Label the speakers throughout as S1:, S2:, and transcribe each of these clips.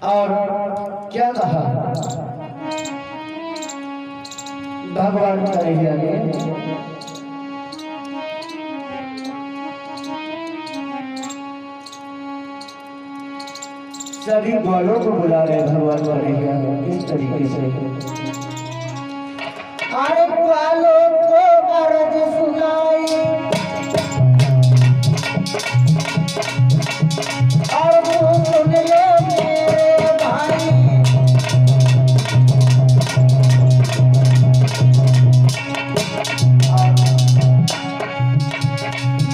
S1: और क्या कहा भगवान कन्हैया ने? सभी ग्वालों को बुला रहे भगवान कन्हैया इस तरीके से। अरे ग्वालों को अर्ज सुनाई और सुन ले मेरे भाई,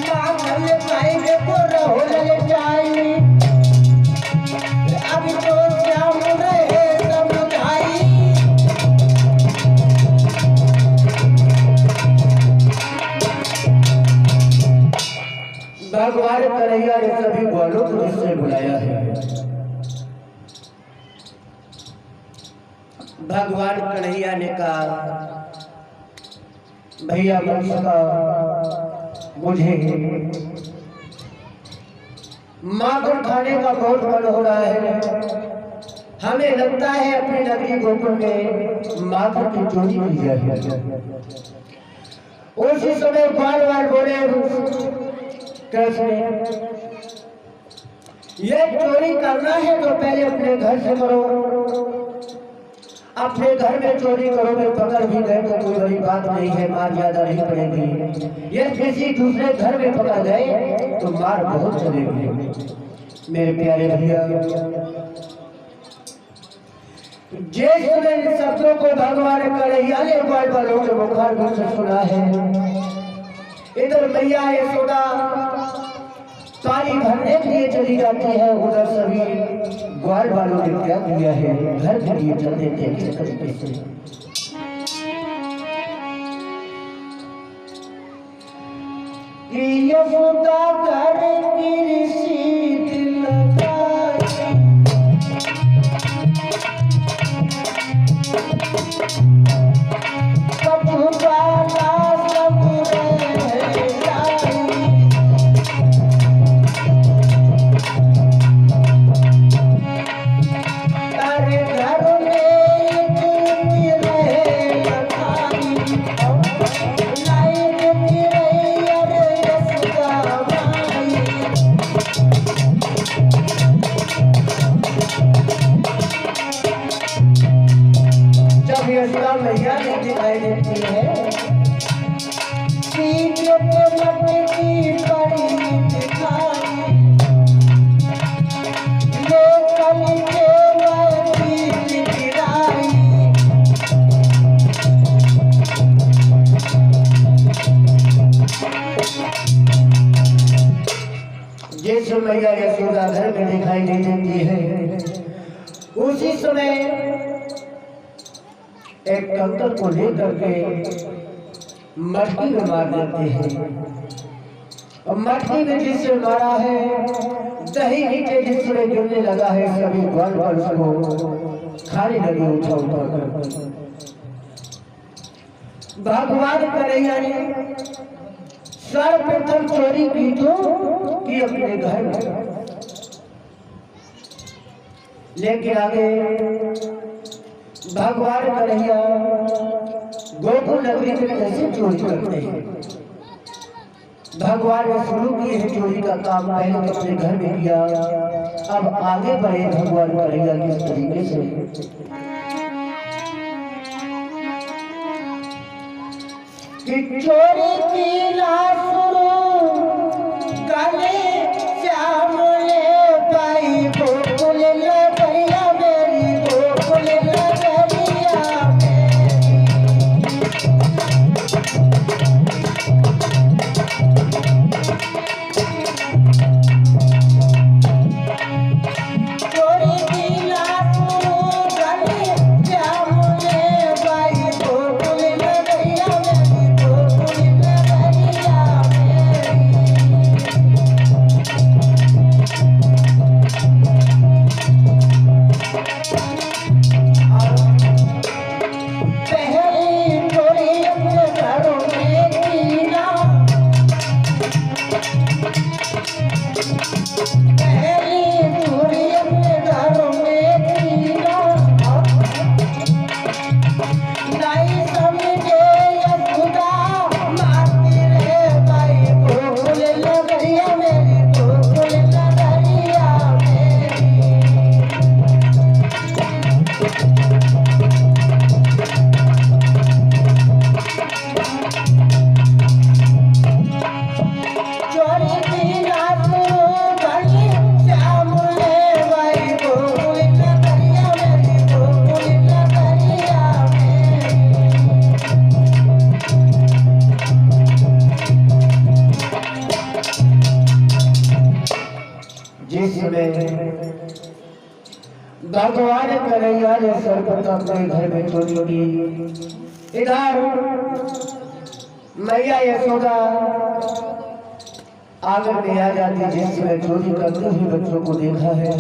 S1: मांगल भाई को रहो ले जाई, अभी तो श्याम रहे समझाई। भगवान कन्हैया ने सभी ग्वालों को इससे बुलाया है। भगवान कन्हैया ने कहा भैया वंश का मुझे माखन खाने का बहुत मन हो रहा है। हमें लगता है अपनी नगरी गोकुल में माखन की चोरी की जाए। उसी समय बार बार बोले कृष्ण, ये चोरी करना है तो पहले अपने घर से करो। अपने घर में चोरी करोगे पकड़ भी गए तो कोई बड़ी बात नहीं है, मार ज्यादा नहीं पड़ेगी। ये किसी दूसरे घर में पकड़ गए तो मार बहुत चलेगी। मेरे प्यारे भैया, जैसे इन शब्दों को भगवान कन्हैया ने ग्वाल वालों के मुखार से सुना है, इधर मैया यशोदा पानी भरने के लिए चली जाती है, उधर सभी ग्वाल वालों ने क्या किया है, घर के लिए चल देते हैं इस तरीके से। यशोदा घर की सीट लगाई, मैया ने दिखाई देती है जिस मैया यशोदा घर में दिखाई दे देती है, उसी समय एक कंकर को लेकर के मटकी में मार देते हैं। और मटकी में जिससे मारा है, दही नीचे जिससे गिरने लगा है, सभी ग्वाल वाल उसको खाने लगे उठा उठा कर। भगवान कन्हैया ने सर्वप्रथम चोरी की तो कि अपने घर में, लेकिन आगे भगवान कन्हैया गोकुल नगरी में कैसे चोरी करते हैं। भगवान ने शुरू किए है चोरी का काम, पहले तो अपने घर में किया, अब आगे बढ़े भगवान कन्हैया किस तरीके से कि चोरी की लाश काले श्याम ले पाई गोकुल नगरिया मेरी, गोकुल नगरिया मेरी। चोरी की लाश काले श्याम ले पाई गोकुल नगरिया मेरी, गोकुल नगरिया मेरी। जिसमें भगवान कन्हैया ने सर्वप्रथम अपने घर में चोरी की। इधर मैया यशोदा आंगन में आ जाती, जिसमें चोरी करते हुए बच्चों को देखा है।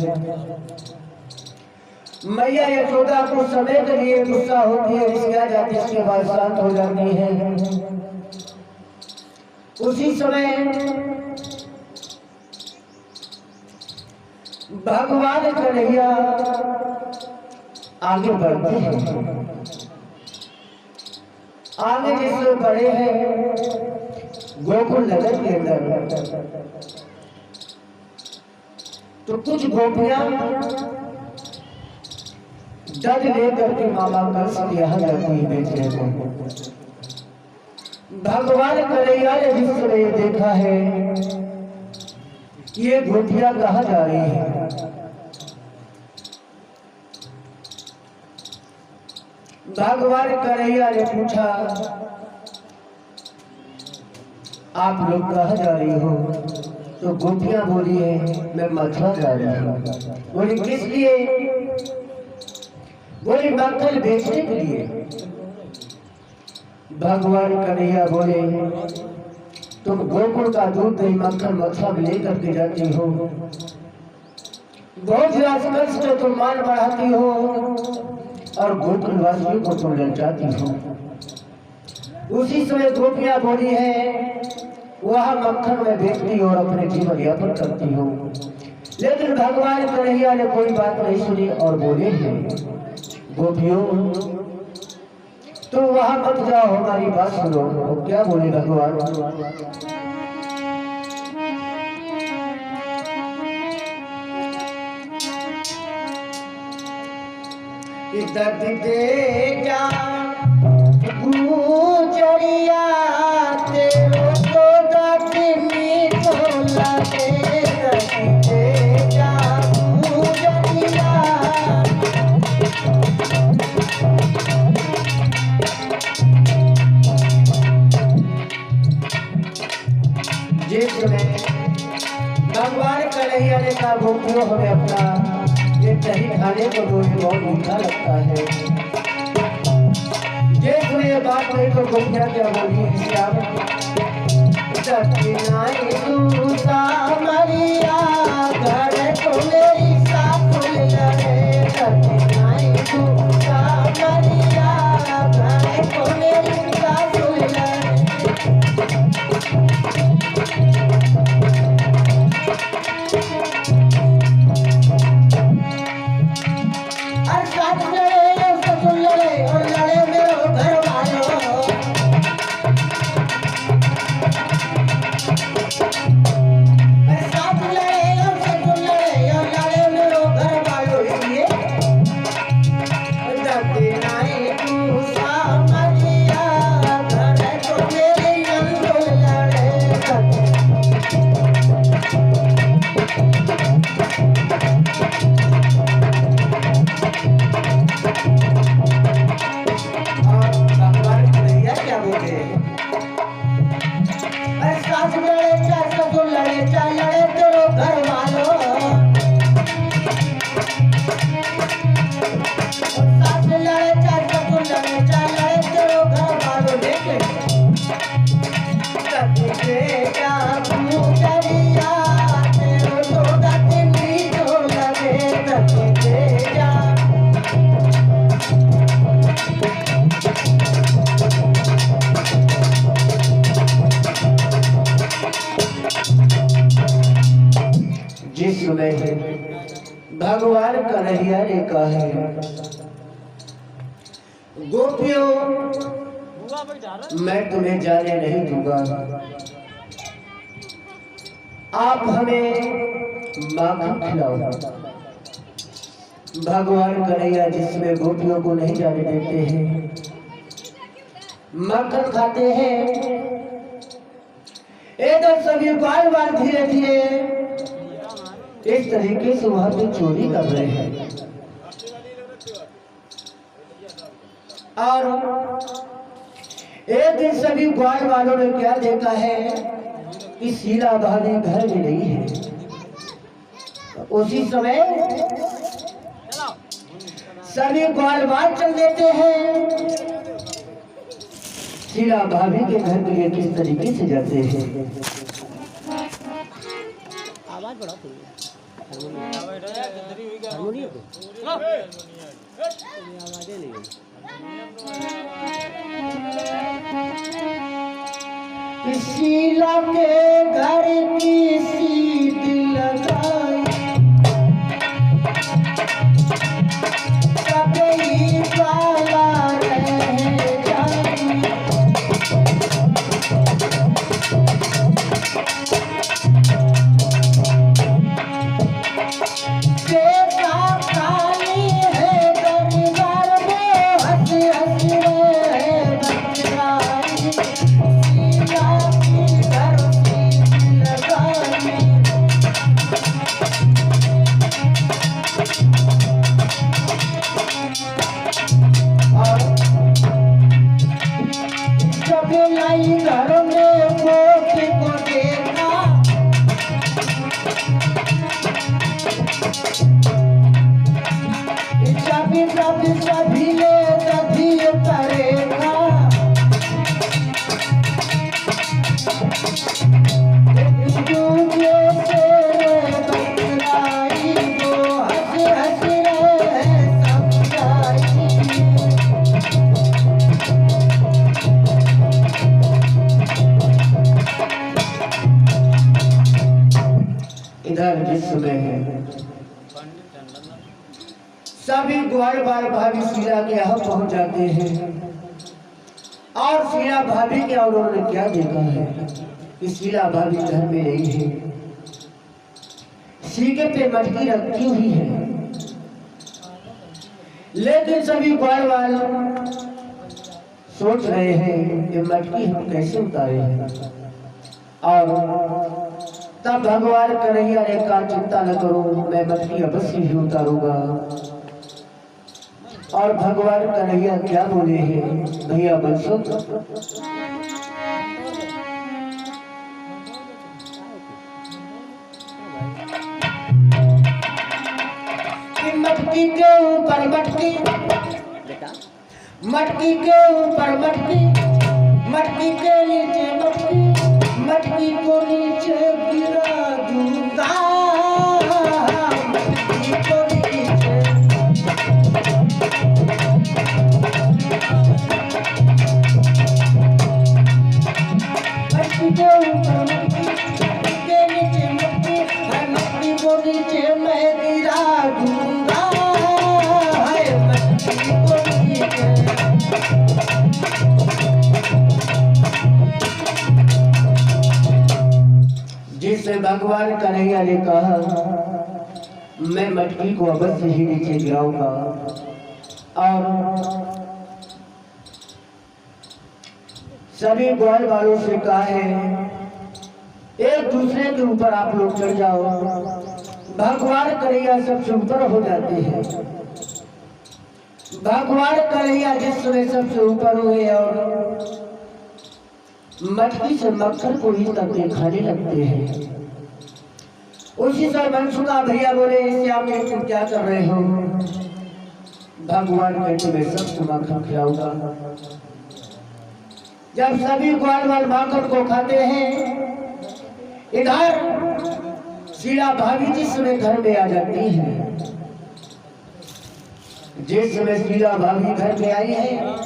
S1: मैया यशोदा को समय के लिए गुस्सा होती है, इसके आ जाती, इसके बाद शांत हो जाती है। उसी समय भगवान कन्हैया आगे बढ़ते हैं। आगे जिसमें बढ़े हैं गोकुल नगर के अंदर, तो कुछ गोपियां जज लेकर के मामा कंस के यहाँ जाती है बेचने को। भगवान कन्हैया ने जिस समय देखा है ये गोपियां कहाँ जा रही है, भगवान कन्हैया ने पूछा आप लोग कहाँ जा रही हो? तो गोपियां बोली है मैं मथुरा जा रही हूँ। बोली किस लिए? बोली मक्खन बेचने के लिए। भगवान कन्हैया बोले तुम गोकुल का दूध दही मक्खन मथुरा में लेकर के जाती हो, बहुत कष्ट तुम मान बढ़ाती हो और गोकुल वासियों को तुम ललचाती हो। उसी समय गोपियां बोली है वह मक्खन में बेचती हो और अपने जीवन यापन करती हो। लेकिन भगवान कन्हैया ने कोई बात नहीं सुनी और बोले हैं गोपियों तुम वहां मत जाओ, हमारी बात सुनो। क्या बोले भगवान? दर्द दे जा गुजरिया तेरो तो दर्द मीठो लगे। दर्द दे जा गुजरिया जिसमें भगवान कन्हैया ने कहा गोपियों हमें अपना ये दही खाने को बहुत मीठा लगता है। जिसमें बात नहीं तो गोपियां क्या बोली मरिया घर को मेरी साथ लड़े। मरिया घर को मेरी साथ लड़े। भगवान कन्हैया ने कहा है गोपियों मैं तुम्हें जाने नहीं दूंगा, आप हमें माखन खिलाओ। भगवान कन्हैया जिसमें गोपियों को नहीं जाने देते हैं, माखन खाते हैं। तो सभी बार बार धीरे धीरे इस तरीके से वहां पे चोरी कर रहे हैं। और एक दिन सभी ग्वाल वालों ने क्या देखा है कि शीला भाभी घर में नहीं है। उसी समय सभी ग्वाल बाल चल देते हैं। शीला भाभी के घर के लिए किस तरीके से जाते हैं। आवाज बढ़ाओ शीला के घर की सीट लगाई कभी काला रह जाई। बेटा काली है दरबार में हंस हंस रहे बचराई। शीला की घर सीट लगाई और जब लाई घर में पोते को देखा सभी ले तभी करेगा। इधर जिस समय सभी ग्वाल बाल भाभी शीला के यहाँ पहुंच जाते हैं और शीला भाभी के और उन्होंने क्या देखा है कि शीला भाभी घर में नहीं है। सीके पे मटकी रखी हुई है, लेकिन सभी ग्वाल बाल सोच रहे हैं कि मटकी हम कैसे उतारे हैं। और तब भगवान कन्हैया ने कहा चिंता न करो, मैं मटकी अवश्य ही उतारूंगा। और भगवान कन्हैया क्या बोले हैं भैया बंसो। मटकी के ऊपर मटकी, मटकी के ऊपर मटकी, मटकी के नीचे मटकी, मटकी को नीचे गिरा दूंगा। मटकी को नीचे मटकी के ऊपर मटकी के नीचे मटकी, मटकी को नीचे मैं गिरा दूंगा। मटकी को नीचे जिससे भगवान कन्हैया ने कहा मैं मटकी को अवश्य ही नीचे गिराऊंगा। और सभी ग्वाल वालों से कहा है एक दूसरे के ऊपर आप लोग चढ़ जाओ। भगवान कन्हैया सबसे ऊपर हो जाते हैं। भगवान कन्हैया जिस समय सबसे ऊपर हुए और मटकी से मक्खन को ही तक खाने लगते हैं। उसी समय मनसुखा भैया बोले इससे आप तुम क्या कर रहे हो। भगवान कहते मैं सबको मक्खन खिलाऊंगा। जब सभी ग्वाल वाल माखन को खाते हैं, इधर शीला भाभी जिस समय घर में आ जाती है। जिस समय शीला भाभी घर में आई है,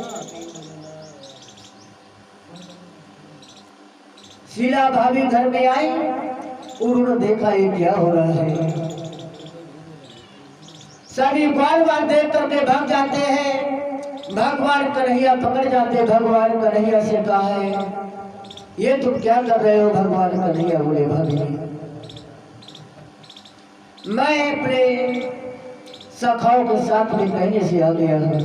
S1: शीला भाभी घर में आई और उन्होंने देखा ये क्या हो रहा है। सभी ग्वाल वाल देख करके भाग जाते हैं। भगवान कन्हैया पकड़ जाते। भगवान कन्हैया से कहा है ये तुम क्या कर रहे हो। भगवान कन्हैया बोले भाभी मैं अपने सखाओं के साथ में कहने से आ गया हूं।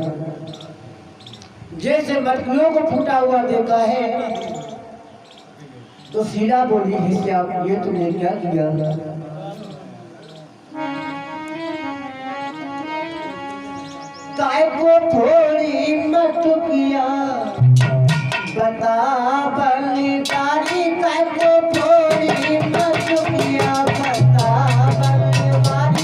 S1: जैसे मटकियों को फूटा हुआ देखा है तो शीला बोली इससे आप ये तुमने क्या किया। काय को थोड़ी मटकिया बता बलिदारी। काय को थोड़ी मटकिया बता बलिदारी।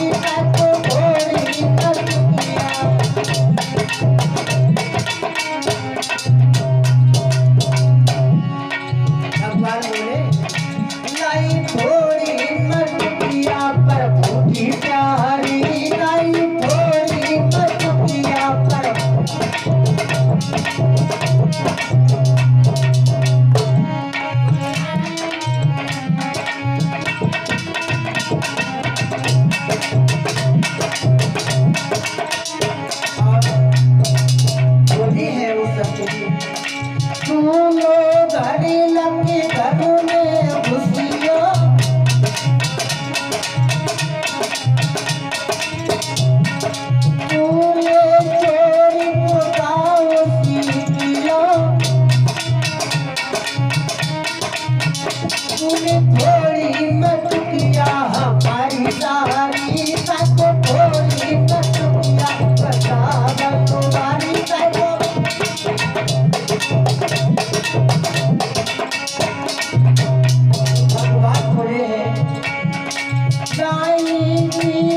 S1: जाएगी